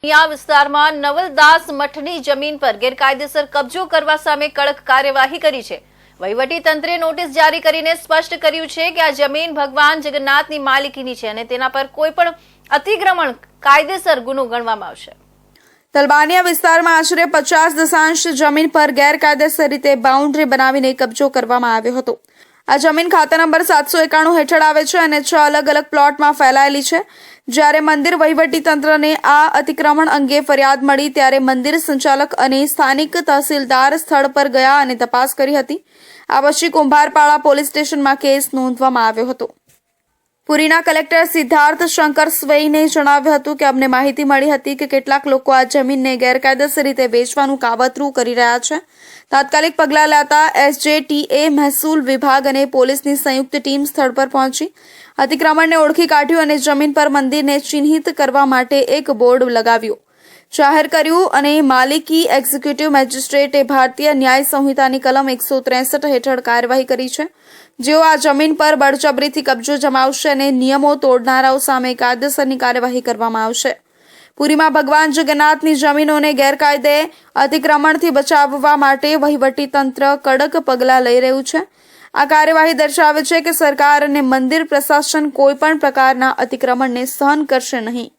આ વિસ્તારમાં નવલદાસ મઠની જમીન પર ગેરકાયદેસર કબજો કરવા સામે કડક કાર્યવાહી કરી છે। વહીવટી તંત્રે નોટિસ જારી કરીને સ્પષ્ટ કર્યું છે કે આ જમીન ભગવાન જગન્નાથની માલિકીની છે અને તેના પર કોઈ પણ અતિક્રમણ કાયદેસર ગુનો ગણવામાં આવશે। તલબાનિયા વિસ્તારમાં આશરે 50% જમીન પર ગેરકાયદેસર રીતે બાઉન્ડ્રી બનાવીને કબજો કરવામાં આવ્યો હતો। આ જમીન ખાતા નંબર 791 હેઠળ આવે છે અને 6 અલગ અલગ પ્લોટમાં ફેલાયેલી છે। જ્યારે મંદિર વહીવટી તંત્રને આ અતિક્રમણ અંગે ફરિયાદ મળી ત્યારે મંદિર સંચાલક અને સ્થાનિક તહસીલદાર સ્થળ પર ગયા અને તપાસ કરી હતી। આ પછી કુંભારપાડા પોલીસ સ્ટેશનમાં કેસ નોંધવામાં આવ્યો હતો। પુરીના કલેક્ટર સિદ્ધાર્થ શંકર સ્વૈને જણાવ્યું હતું કે અમને માહિતી મળી હતી કે કેટલાક લોકો આ જમીનને ગેરકાયદેસર રીતે વેચવાનું કાવતરું કરી રહ્યા છે। તાત્કાલિક પગલાં લેતા SJTA મહેસૂલ વિભાગ અને પોલીસની સંયુક્ત ટીમ સ્થળ પર પહોંચી અતિક્રમણને ઓળખી કાઢ્યું અને જમીન પર મંદિરને ચિહ્નિત કરવા માટે એક બોર્ડ લગાવ્યો, જાહેર કર્યું અને માલિકી એક્ઝિક્યુટિવ મેજિસ્ટ્રેટે ભારતીય ન્યાય સંહિતાની કલમ 163 હેઠળ કાર્યવાહી કરી છે। જેઓ આ જમીન પર બળજબરીથી કબજો જમાવશે અને નિયમો તોડનારાઓ સામે કાયદેસરની કાર્યવાહી કરવામાં આવશે। પુરીમાં ભગવાન જગન્નાથની જમીનોને ગેરકાયદે અતિક્રમણથી બચાવવા માટે વહીવટી તંત્ર કડક પગલાં લઈ રહ્યું છે। આ કાર્યવાહી દર્શાવે છે કે સરકાર અને મંદિર પ્રશાસન કોઈ પણ પ્રકારના અતિક્રમણને સહન કરશે નહીં।